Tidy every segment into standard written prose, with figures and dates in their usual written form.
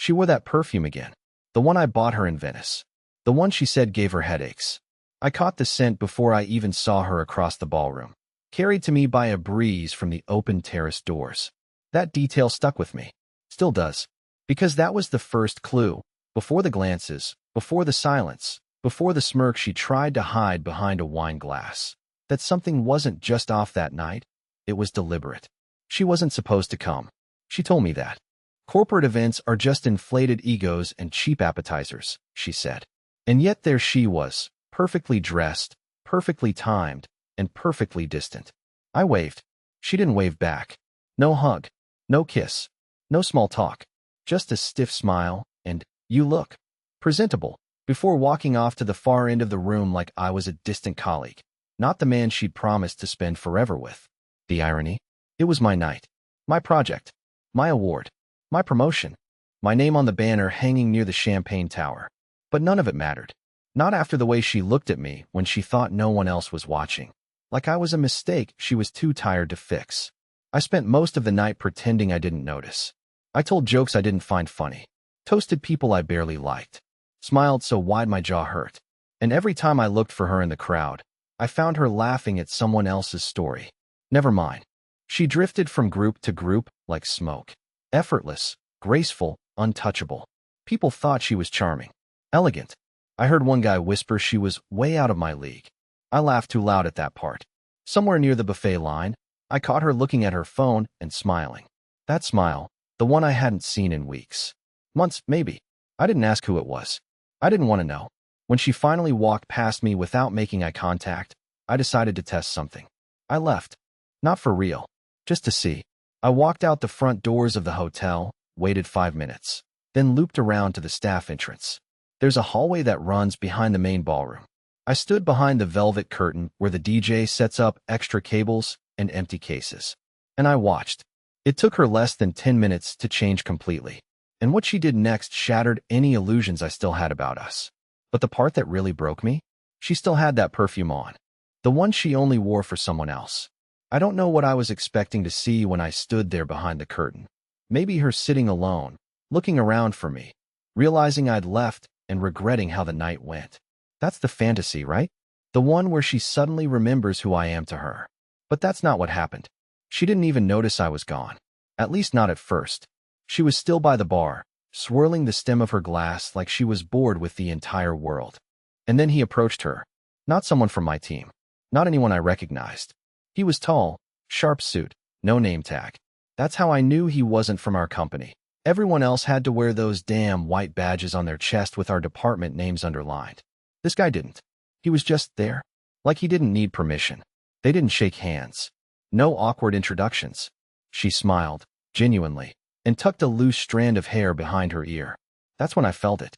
She wore that perfume again. The one I bought her in Venice. The one she said gave her headaches. I caught the scent before I even saw her across the ballroom, carried to me by a breeze from the open terrace doors. That detail stuck with me. Still does. Because that was the first clue. Before the glances, before the silence, before the smirk she tried to hide behind a wine glass. That something wasn't just off that night. It was deliberate. She wasn't supposed to come. She told me that. Corporate events are just inflated egos and cheap appetizers, she said. And yet there she was, perfectly dressed, perfectly timed, and perfectly distant. I waved. She didn't wave back. No hug. No kiss. No small talk. Just a stiff smile and, "You look presentable," before walking off to the far end of the room like I was a distant colleague, not the man she'd promised to spend forever with. The irony? It was my night. My project. My award. My promotion. My name on the banner hanging near the champagne tower. But none of it mattered. Not after the way she looked at me when she thought no one else was watching. Like I was a mistake she was too tired to fix. I spent most of the night pretending I didn't notice. I told jokes I didn't find funny. Toasted people I barely liked. Smiled so wide my jaw hurt. And every time I looked for her in the crowd, I found her laughing at someone else's story. Never mind. She drifted from group to group like smoke. Effortless, graceful, untouchable. People thought she was charming. Elegant. I heard one guy whisper she was way out of my league. I laughed too loud at that part. Somewhere near the buffet line, I caught her looking at her phone and smiling. That smile, the one I hadn't seen in weeks. Months, maybe. I didn't ask who it was. I didn't want to know. When she finally walked past me without making eye contact, I decided to test something. I left. Not for real. Just to see. I walked out the front doors of the hotel, waited 5 minutes, then looped around to the staff entrance. There's a hallway that runs behind the main ballroom. I stood behind the velvet curtain where the DJ sets up extra cables and empty cases. And I watched. It took her less than 10 minutes to change completely. And what she did next shattered any illusions I still had about us. But the part that really broke me? She still had that perfume on. The one she only wore for someone else. I don't know what I was expecting to see when I stood there behind the curtain. Maybe her sitting alone, looking around for me, realizing I'd left and regretting how the night went. That's the fantasy, right? The one where she suddenly remembers who I am to her. But that's not what happened. She didn't even notice I was gone. At least not at first. She was still by the bar, swirling the stem of her glass like she was bored with the entire world. And then he approached her. Not someone from my team. Not anyone I recognized. He was tall, sharp suit, no name tag. That's how I knew he wasn't from our company. Everyone else had to wear those damn white badges on their chest with our department names underlined. This guy didn't. He was just there. Like he didn't need permission. They didn't shake hands. No awkward introductions. She smiled, genuinely, and tucked a loose strand of hair behind her ear. That's when I felt it.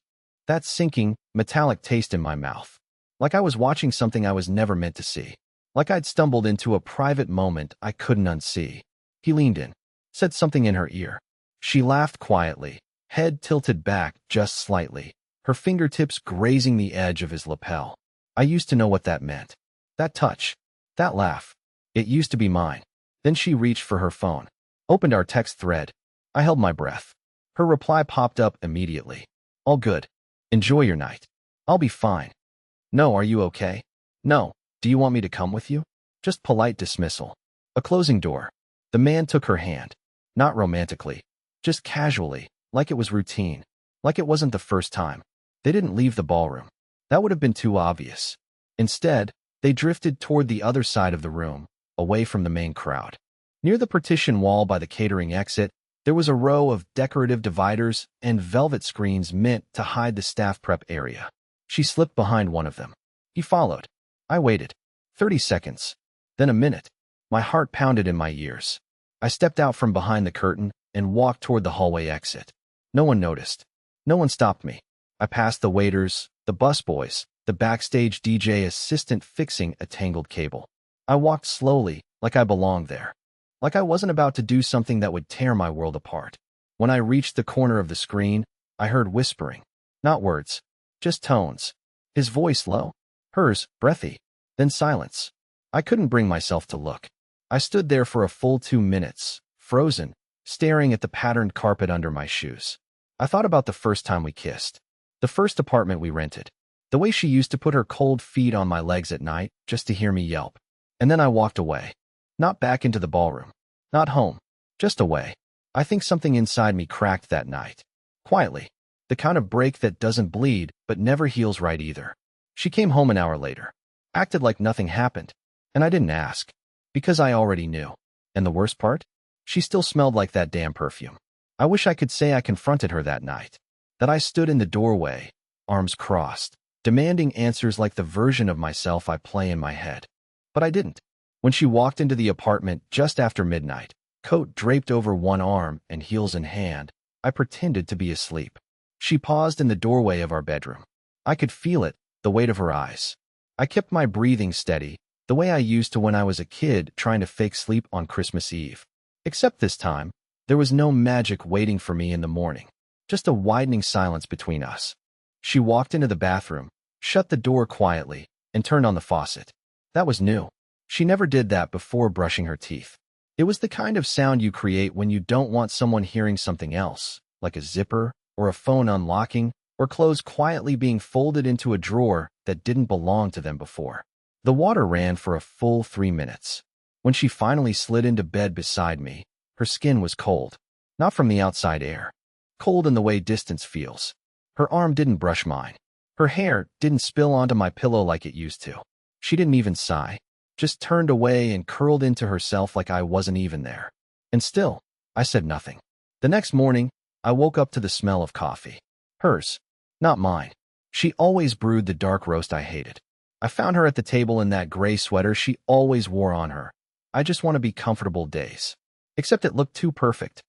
That sinking, metallic taste in my mouth. Like I was watching something I was never meant to see. Like I'd stumbled into a private moment I couldn't unsee. He leaned in, said something in her ear. She laughed quietly, head tilted back just slightly, her fingertips grazing the edge of his lapel. I used to know what that meant. That touch. That laugh. It used to be mine. Then she reached for her phone. Opened our text thread. I held my breath. Her reply popped up immediately. All good. Enjoy your night. I'll be fine. No, are you okay? No. Do you want me to come with you? Just polite dismissal. A closing door. The man took her hand. Not romantically. Just casually, like it was routine. Like it wasn't the first time. They didn't leave the ballroom. That would have been too obvious. Instead, they drifted toward the other side of the room, away from the main crowd. Near the partition wall by the catering exit, there was a row of decorative dividers and velvet screens meant to hide the staff prep area. She slipped behind one of them. He followed. I waited. 30 seconds. Then a minute. My heart pounded in my ears. I stepped out from behind the curtain and walked toward the hallway exit. No one noticed. No one stopped me. I passed the waiters, the busboys, the backstage DJ assistant fixing a tangled cable. I walked slowly, like I belonged there. Like I wasn't about to do something that would tear my world apart. When I reached the corner of the screen, I heard whispering. Not words. Just tones. His voice low. Hers, breathy. Then silence. I couldn't bring myself to look. I stood there for a full 2 minutes, frozen, staring at the patterned carpet under my shoes. I thought about the first time we kissed. The first apartment we rented. The way she used to put her cold feet on my legs at night just to hear me yelp. And then I walked away. Not back into the ballroom. Not home. Just away. I think something inside me cracked that night. Quietly. The kind of break that doesn't bleed, but never heals right either. She came home an hour later. Acted like nothing happened. And I didn't ask. Because I already knew. And the worst part? She still smelled like that damn perfume. I wish I could say I confronted her that night. That I stood in the doorway, arms crossed, demanding answers like the version of myself I play in my head. But I didn't. When she walked into the apartment just after midnight, coat draped over one arm and heels in hand, I pretended to be asleep. She paused in the doorway of our bedroom. I could feel it, the weight of her eyes. I kept my breathing steady, the way I used to when I was a kid trying to fake sleep on Christmas Eve. Except this time, there was no magic waiting for me in the morning. Just a widening silence between us. She walked into the bathroom, shut the door quietly, and turned on the faucet. That was new. She never did that before brushing her teeth. It was the kind of sound you create when you don't want someone hearing something else, like a zipper, or a phone unlocking, or clothes quietly being folded into a drawer that didn't belong to them before. The water ran for a full 3 minutes. When she finally slid into bed beside me, her skin was cold. Not from the outside air. Cold in the way distance feels. Her arm didn't brush mine. Her hair didn't spill onto my pillow like it used to. She didn't even sigh. Just turned away and curled into herself like I wasn't even there. And still, I said nothing. The next morning, I woke up to the smell of coffee. Hers, not mine. She always brewed the dark roast I hated. I found her at the table in that gray sweater she always wore on her. I just want to be comfortable days. Except it looked too perfect.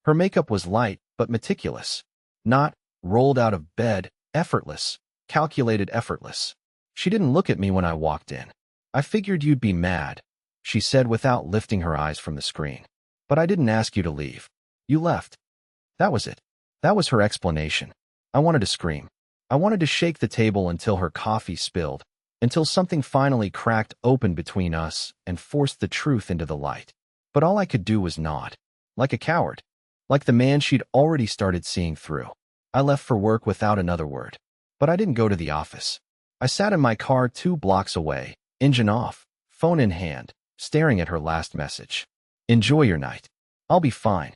Her makeup was light, but meticulous. Not rolled out of bed, effortless, calculated effortless. She didn't look at me when I walked in. I figured you'd be mad, she said without lifting her eyes from the screen. But I didn't ask you to leave. You left. That was it. That was her explanation. I wanted to scream. I wanted to shake the table until her coffee spilled, until something finally cracked open between us and forced the truth into the light. But all I could do was nod. Like a coward. Like the man she'd already started seeing through. I left for work without another word. But I didn't go to the office. I sat in my car 2 blocks away, engine off, phone in hand, staring at her last message. Enjoy your night. I'll be fine.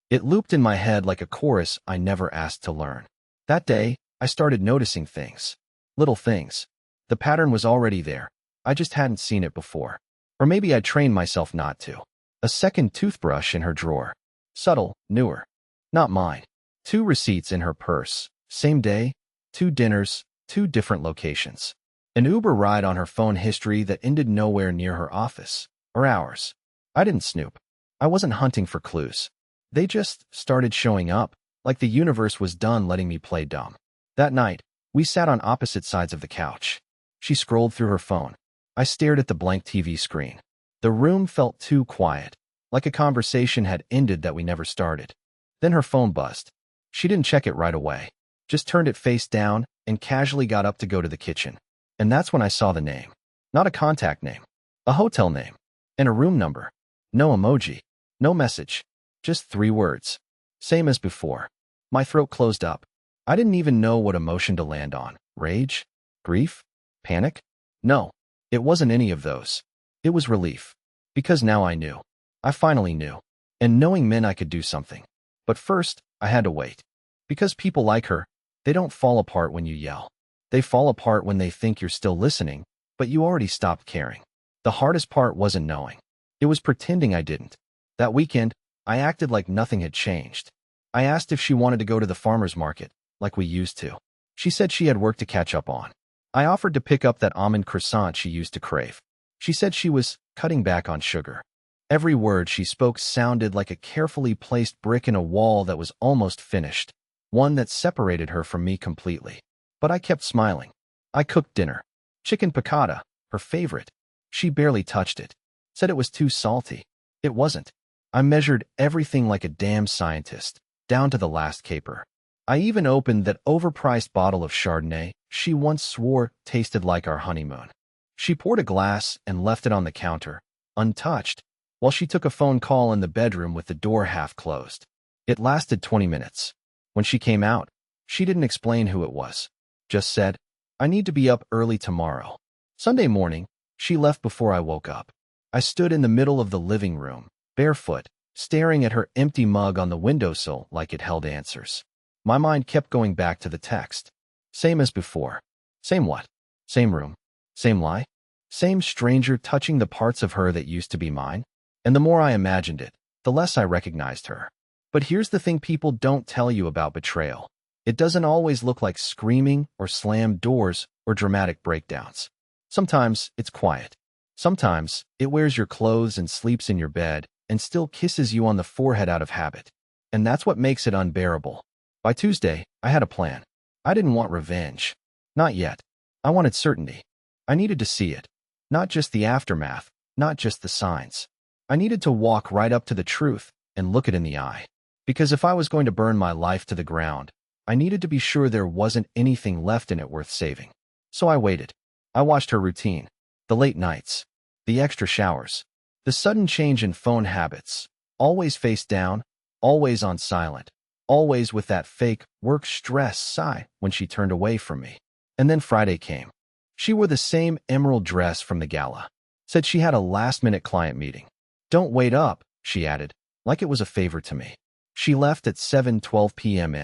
It looped in my head like a chorus I never asked to learn. That day, I started noticing things. Little things. The pattern was already there. I just hadn't seen it before. Or maybe I trained myself not to. A second toothbrush in her drawer. Subtle, newer. Not mine. 2 receipts in her purse. Same day. 2 dinners. 2 different locations. An Uber ride on her phone history that ended nowhere near her office. Or ours. I didn't snoop. I wasn't hunting for clues. They just started showing up, like the universe was done letting me play dumb. That night, we sat on opposite sides of the couch. She scrolled through her phone. I stared at the blank TV screen. The room felt too quiet, like a conversation had ended that we never started. Then her phone buzzed. She didn't check it right away, just turned it face down and casually got up to go to the kitchen. And that's when I saw the name. Not a contact name, a hotel name, and a room number. No emoji, no message, just 3 words. Same as before. My throat closed up. I didn't even know what emotion to land on. Rage? Grief? Panic? No, it wasn't any of those. It was relief. Because now I knew. I finally knew. And knowing meant I could do something. But first, I had to wait. Because people like her, they don't fall apart when you yell. They fall apart when they think you're still listening, but you already stopped caring. The hardest part wasn't knowing. It was pretending I didn't. That weekend, I acted like nothing had changed. I asked if she wanted to go to the farmer's market, like we used to. She said she had work to catch up on. I offered to pick up that almond croissant she used to crave. She said she was cutting back on sugar. Every word she spoke sounded like a carefully placed brick in a wall that was almost finished, one that separated her from me completely. But I kept smiling. I cooked dinner. Chicken piccata, her favorite. She barely touched it. Said it was too salty. It wasn't. I measured everything like a damn scientist, down to the last caper. I even opened that overpriced bottle of Chardonnay she once swore tasted like our honeymoon. She poured a glass and left it on the counter, untouched, while she took a phone call in the bedroom with the door half closed. It lasted 20 minutes. When she came out, she didn't explain who it was. Just said, "I need to be up early tomorrow." Sunday morning, she left before I woke up. I stood in the middle of the living room, barefoot, staring at her empty mug on the windowsill like it held answers. My mind kept going back to the text. Same as before. Same what? Same room. Same lie. Same stranger touching the parts of her that used to be mine. And the more I imagined it, the less I recognized her. But here's the thing people don't tell you about betrayal. It doesn't always look like screaming or slammed doors or dramatic breakdowns. Sometimes it's quiet. Sometimes it wears your clothes and sleeps in your bed and still kisses you on the forehead out of habit. And that's what makes it unbearable. By Tuesday, I had a plan. I didn't want revenge. Not yet. I wanted certainty. I needed to see it. Not just the aftermath, not just the signs. I needed to walk right up to the truth and look it in the eye. Because if I was going to burn my life to the ground, I needed to be sure there wasn't anything left in it worth saving. So I waited. I watched her routine. The late nights. The extra showers. The sudden change in phone habits. Always face down. Always on silent. Always with that fake work stress sigh when she turned away from me. And then Friday came. She wore the same emerald dress from the gala. Said she had a last-minute client meeting. "Don't wait up," she added, like it was a favor to me. She left at 7:12 p.m.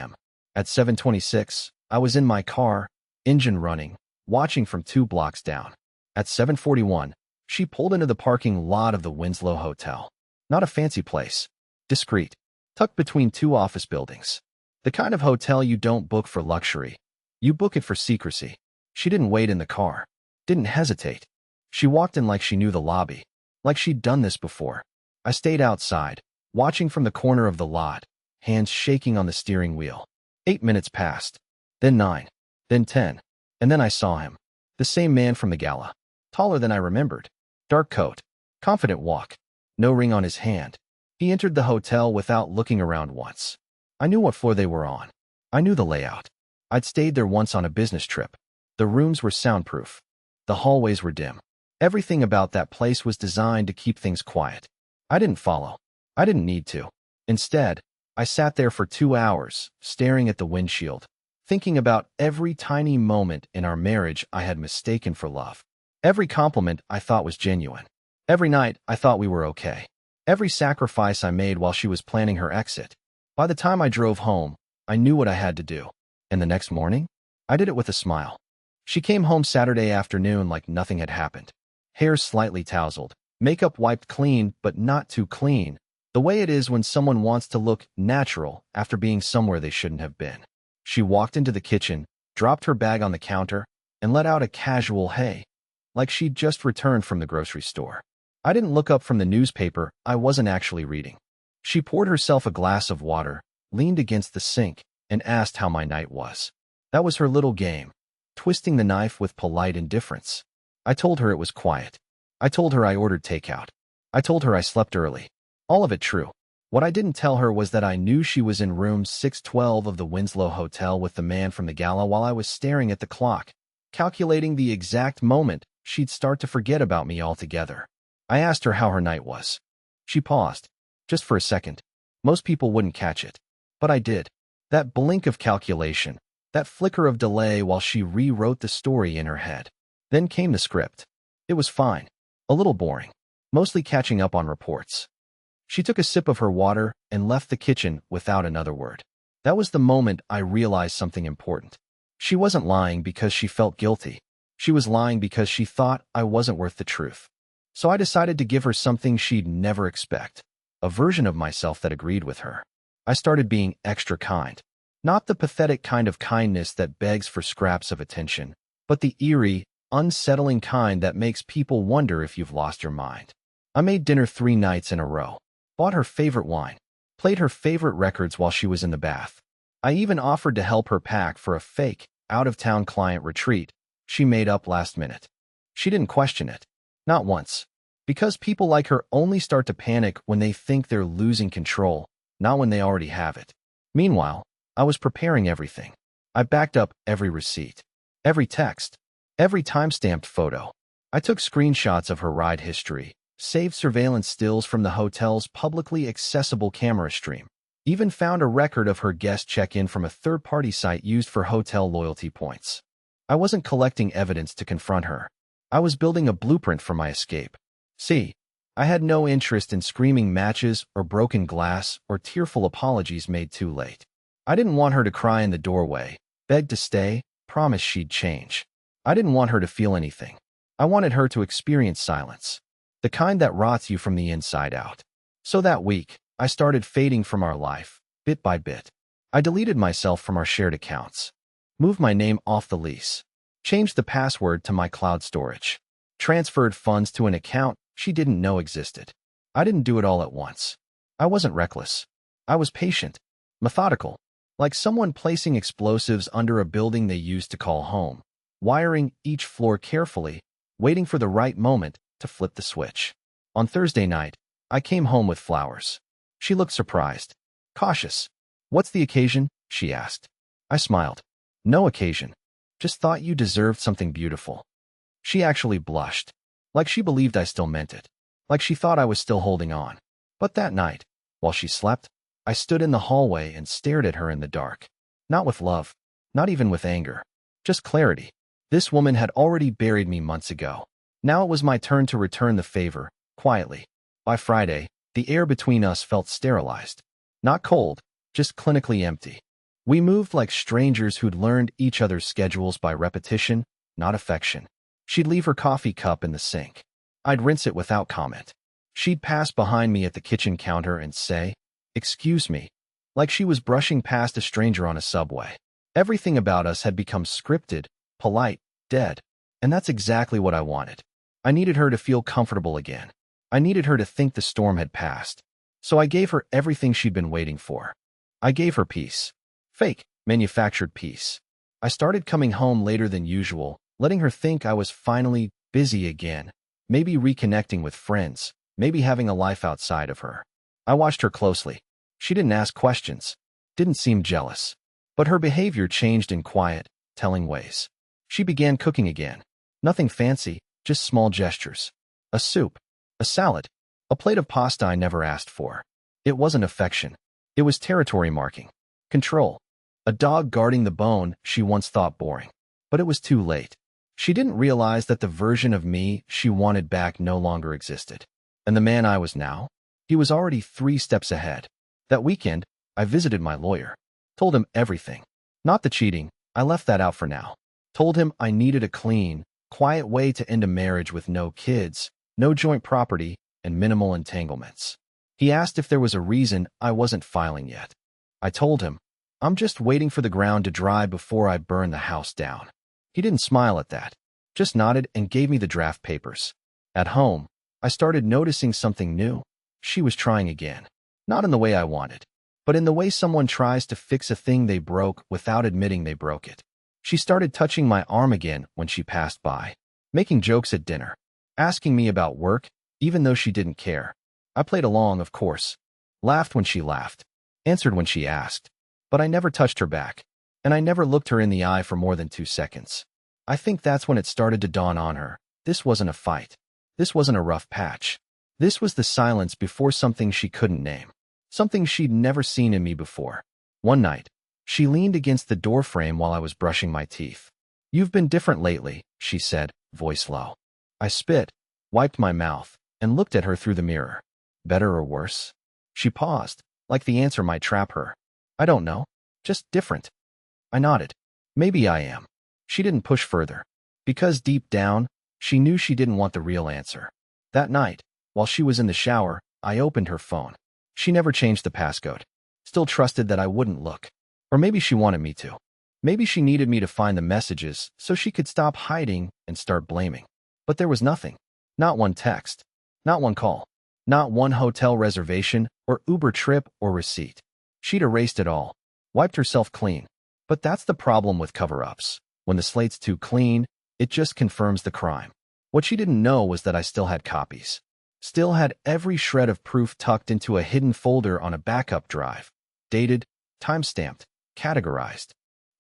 At 7:26, I was in my car, engine running, watching from 2 blocks down. At 7:41, she pulled into the parking lot of the Winslow Hotel. Not a fancy place. Discreet. Tucked between 2 office buildings. The kind of hotel you don't book for luxury. You book it for secrecy. She didn't wait in the car. Didn't hesitate. She walked in like she knew the lobby. Like she'd done this before. I stayed outside, watching from the corner of the lot, hands shaking on the steering wheel. 8 minutes passed. Then 9. Then 10. And then I saw him. The same man from the gala. Taller than I remembered. Dark coat. Confident walk. No ring on his hand. He entered the hotel without looking around once. I knew what floor they were on. I knew the layout. I'd stayed there once on a business trip. The rooms were soundproof. The hallways were dim. Everything about that place was designed to keep things quiet. I didn't follow. I didn't need to. Instead, I sat there for 2 hours, staring at the windshield, thinking about every tiny moment in our marriage I had mistaken for love. Every compliment I thought was genuine. Every night I thought we were okay. Every sacrifice I made while she was planning her exit. By the time I drove home, I knew what I had to do. And the next morning, I did it with a smile. She came home Saturday afternoon like nothing had happened. Hair slightly tousled, makeup wiped clean but not too clean, the way it is when someone wants to look natural after being somewhere they shouldn't have been. She walked into the kitchen, dropped her bag on the counter, and let out a casual hey, like she'd just returned from the grocery store. I didn't look up from the newspaper I wasn't actually reading. She poured herself a glass of water, leaned against the sink, and asked how my night was. That was her little game, twisting the knife with polite indifference. I told her it was quiet. I told her I ordered takeout. I told her I slept early. All of it true. What I didn't tell her was that I knew she was in room 612 of the Winslow Hotel with the man from the gala while I was staring at the clock, calculating the exact moment she'd start to forget about me altogether. I asked her how her night was. She paused, just for a second. Most people wouldn't catch it. But I did. That blink of calculation, that flicker of delay while she rewrote the story in her head. Then came the script. It was fine. A little boring. Mostly catching up on reports. She took a sip of her water and left the kitchen without another word. That was the moment I realized something important. She wasn't lying because she felt guilty. She was lying because she thought I wasn't worth the truth. So I decided to give her something she'd never expect. A version of myself that agreed with her. I started being extra kind. Not the pathetic kind of kindness that begs for scraps of attention, but the eerie, unsettling kind that makes people wonder if you've lost your mind. I made dinner 3 nights in a row. Bought her favorite wine. Played her favorite records while she was in the bath. I even offered to help her pack for a fake, out-of-town client retreat she made up last minute. She didn't question it. Not once. Because people like her only start to panic when they think they're losing control, not when they already have it. Meanwhile, I was preparing everything. I backed up every receipt, every text, every time-stamped photo. I took screenshots of her ride history, saved surveillance stills from the hotel's publicly accessible camera stream. Even found a record of her guest check-in from a third-party site used for hotel loyalty points. I wasn't collecting evidence to confront her. I was building a blueprint for my escape. See, I had no interest in screaming matches or broken glass or tearful apologies made too late. I didn't want her to cry in the doorway, beg to stay, promise she'd change. I didn't want her to feel anything. I wanted her to experience silence, the kind that rots you from the inside out. So that week, I started fading from our life, bit by bit. I deleted myself from our shared accounts, moved my name off the lease, changed the password to my cloud storage, transferred funds to an account she didn't know existed. I didn't do it all at once. I wasn't reckless. I was patient, methodical, like someone placing explosives under a building they used to call home, wiring each floor carefully, waiting for the right moment to flip the switch. On Thursday night, I came home with flowers. She looked surprised, cautious. "What's the occasion?" she asked. I smiled. "No occasion. Just thought you deserved something beautiful." She actually blushed, like she believed I still meant it, like she thought I was still holding on. But that night, while she slept, I stood in the hallway and stared at her in the dark. Not with love, not even with anger, just clarity. This woman had already buried me months ago. Now it was my turn to return the favor, quietly. By Friday, the air between us felt sterilized. Not cold, just clinically empty. We moved like strangers who'd learned each other's schedules by repetition, not affection. She'd leave her coffee cup in the sink. I'd rinse it without comment. She'd pass behind me at the kitchen counter and say, "Excuse me," like she was brushing past a stranger on a subway. Everything about us had become scripted, polite, dead. And that's exactly what I wanted. I needed her to feel comfortable again. I needed her to think the storm had passed. So I gave her everything she'd been waiting for. I gave her peace. Fake, manufactured peace. I started coming home later than usual, letting her think I was finally busy again, maybe reconnecting with friends, maybe having a life outside of her. I watched her closely. She didn't ask questions, didn't seem jealous, but her behavior changed in quiet, telling ways. She began cooking again. Nothing fancy, just small gestures. A soup, a salad, a plate of pasta I never asked for. It wasn't affection. It was territory marking. Control. A dog guarding the bone she once thought boring. But it was too late. She didn't realize that the version of me she wanted back no longer existed. And the man I was now? He was already 3 steps ahead. That weekend, I visited my lawyer. Told him everything. Not the cheating, I left that out for now. Told him I needed a clean, quiet way to end a marriage with no kids, no joint property, and minimal entanglements. He asked if there was a reason I wasn't filing yet. I told him, "I'm just waiting for the ground to dry before I burn the house down." He didn't smile at that, just nodded and gave me the draft papers. At home, I started noticing something new. She was trying again. Not in the way I wanted, but in the way someone tries to fix a thing they broke without admitting they broke it. She started touching my arm again when she passed by, making jokes at dinner, asking me about work, even though she didn't care. I played along, of course, laughed when she laughed, answered when she asked, but I never touched her back, and I never looked her in the eye for more than 2 seconds. I think that's when it started to dawn on her. This wasn't a fight. This wasn't a rough patch. This was the silence before something she couldn't name, something she'd never seen in me before. One night, she leaned against the doorframe while I was brushing my teeth. "You've been different lately," she said, voice low. I spit, wiped my mouth, and looked at her through the mirror. "Better or worse?" She paused, like the answer might trap her. "I don't know. Just different." I nodded. "Maybe I am." She didn't push further, because deep down, she knew she didn't want the real answer. That night, while she was in the shower, I opened her phone. She never changed the passcode. Still trusted that I wouldn't look. Or maybe she wanted me to. Maybe she needed me to find the messages so she could stop hiding and start blaming. But there was nothing. Not one text. Not one call. Not one hotel reservation or Uber trip or receipt. She'd erased it all. Wiped herself clean. But that's the problem with cover-ups. When the slate's too clean, it just confirms the crime. What she didn't know was that I still had copies. Still had every shred of proof tucked into a hidden folder on a backup drive. Dated, time-stamped, categorized.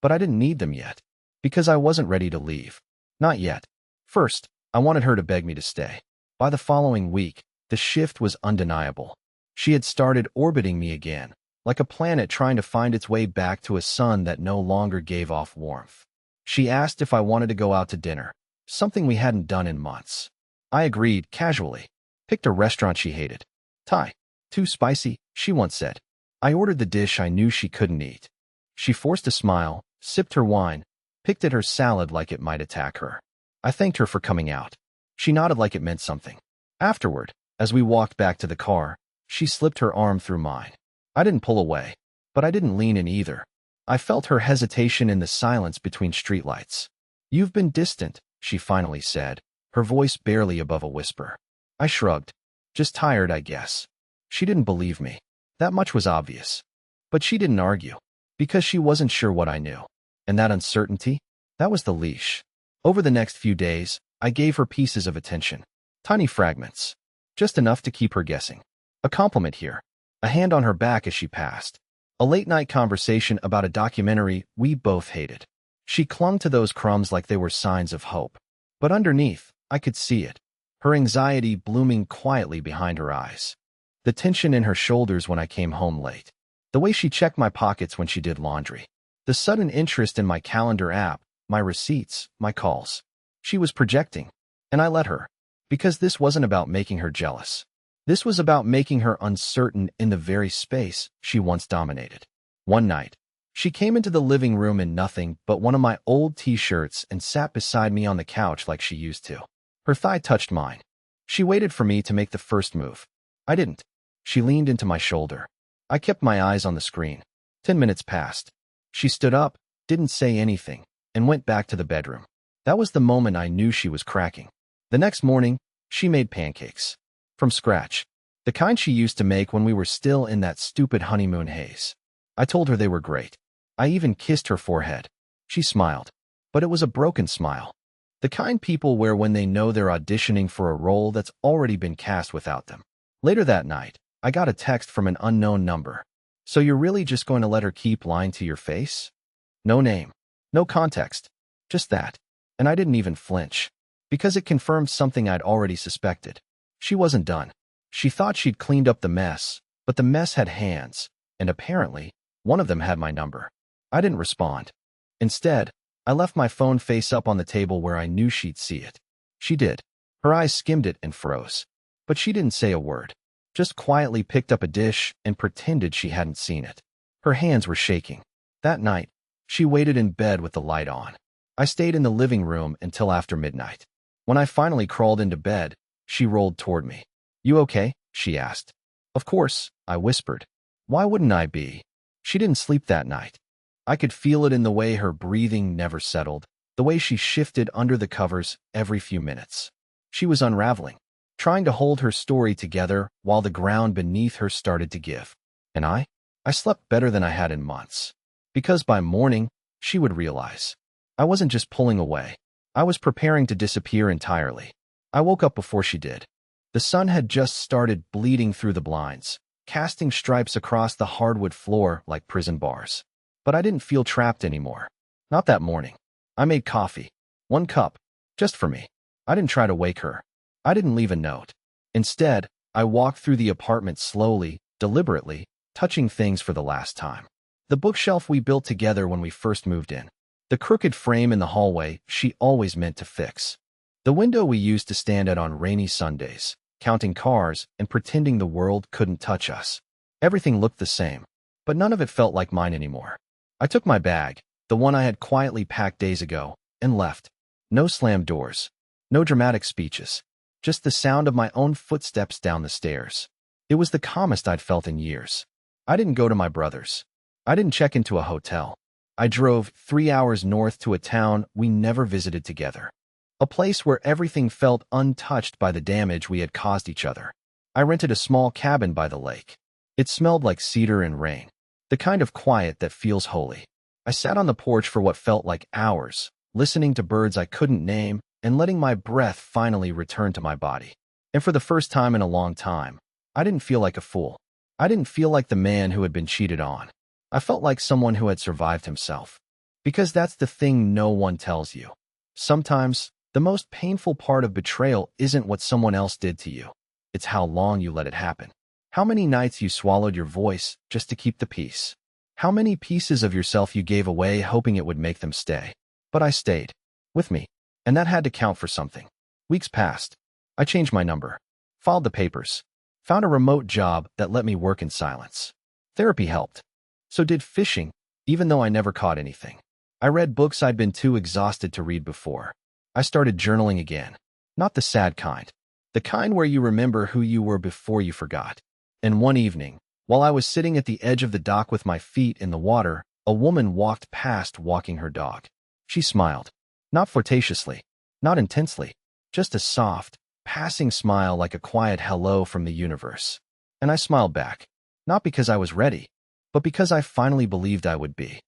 But I didn't need them yet, because I wasn't ready to leave. Not yet. First, I wanted her to beg me to stay. By the following week, the shift was undeniable. She had started orbiting me again, like a planet trying to find its way back to a sun that no longer gave off warmth. She asked if I wanted to go out to dinner, something we hadn't done in months. I agreed, casually. Picked a restaurant she hated. Thai. Too spicy, she once said. I ordered the dish I knew she couldn't eat. She forced a smile, sipped her wine, picked at her salad like it might attack her. I thanked her for coming out. She nodded like it meant something. Afterward, as we walked back to the car, she slipped her arm through mine. I didn't pull away, but I didn't lean in either. I felt her hesitation in the silence between streetlights. You've been distant, she finally said, her voice barely above a whisper. I shrugged. Just tired, I guess. She didn't believe me. That much was obvious. But she didn't argue, because she wasn't sure what I knew. And that uncertainty? That was the leash. Over the next few days, I gave her pieces of attention. Tiny fragments. Just enough to keep her guessing. A compliment here. A hand on her back as she passed. A late-night conversation about a documentary we both hated. She clung to those crumbs like they were signs of hope. But underneath, I could see it. Her anxiety blooming quietly behind her eyes. The tension in her shoulders when I came home late. The way she checked my pockets when she did laundry. The sudden interest in my calendar app, my receipts, my calls. She was projecting, and I let her. Because this wasn't about making her jealous. This was about making her uncertain in the very space she once dominated. One night, she came into the living room in nothing but one of my old t-shirts and sat beside me on the couch like she used to. Her thigh touched mine. She waited for me to make the first move. I didn't. She leaned into my shoulder. I kept my eyes on the screen. 10 minutes passed. She stood up, didn't say anything, and went back to the bedroom. That was the moment I knew she was cracking. The next morning, she made pancakes. From scratch. The kind she used to make when we were still in that stupid honeymoon haze. I told her they were great. I even kissed her forehead. She smiled. But it was a broken smile. The kind people wear when they know they're auditioning for a role that's already been cast without them. Later that night, I got a text from an unknown number. So you're really just going to let her keep lying to your face? No name. No context. Just that. And I didn't even flinch. Because it confirmed something I'd already suspected. She wasn't done. She thought she'd cleaned up the mess, but the mess had hands, and apparently, one of them had my number. I didn't respond. Instead, I left my phone face up on the table where I knew she'd see it. She did. Her eyes skimmed it and froze. But she didn't say a word. Just quietly picked up a dish and pretended she hadn't seen it. Her hands were shaking. That night, she waited in bed with the light on. I stayed in the living room until after midnight. When I finally crawled into bed, she rolled toward me. You okay? She asked. Of course, I whispered. Why wouldn't I be? She didn't sleep that night. I could feel it in the way her breathing never settled, the way she shifted under the covers every few minutes. She was unraveling, trying to hold her story together while the ground beneath her started to give. And I slept better than I had in months. Because by morning, she would realize. I wasn't just pulling away. I was preparing to disappear entirely. I woke up before she did. The sun had just started bleeding through the blinds, casting stripes across the hardwood floor like prison bars. But I didn't feel trapped anymore. Not that morning. I made coffee. 1 cup. Just for me. I didn't try to wake her. I didn't leave a note. Instead, I walked through the apartment slowly, deliberately, touching things for the last time. The bookshelf we built together when we first moved in. The crooked frame in the hallway she always meant to fix. The window we used to stand at on rainy Sundays, counting cars and pretending the world couldn't touch us. Everything looked the same, but none of it felt like mine anymore. I took my bag, the one I had quietly packed days ago, and left. No slammed doors. No dramatic speeches. Just the sound of my own footsteps down the stairs. It was the calmest I'd felt in years. I didn't go to my brother's. I didn't check into a hotel. I drove 3 hours north to a town we never visited together. A place where everything felt untouched by the damage we had caused each other. I rented a small cabin by the lake. It smelled like cedar and rain. The kind of quiet that feels holy. I sat on the porch for what felt like hours, listening to birds I couldn't name and letting my breath finally return to my body. And for the first time in a long time, I didn't feel like a fool. I didn't feel like the man who had been cheated on. I felt like someone who had survived himself. Because that's the thing no one tells you. Sometimes, the most painful part of betrayal isn't what someone else did to you. It's how long you let it happen. How many nights you swallowed your voice just to keep the peace. How many pieces of yourself you gave away hoping it would make them stay. But I stayed. With me. And that had to count for something. Weeks passed. I changed my number. Filed the papers. Found a remote job that let me work in silence. Therapy helped. So did fishing, even though I never caught anything. I read books I'd been too exhausted to read before. I started journaling again. Not the sad kind. The kind where you remember who you were before you forgot. And one evening, while I was sitting at the edge of the dock with my feet in the water, a woman walked past walking her dog. She smiled. Not flirtatiously, not intensely, just a soft, passing smile like a quiet hello from the universe. And I smiled back. Not because I was ready, but because I finally believed I would be.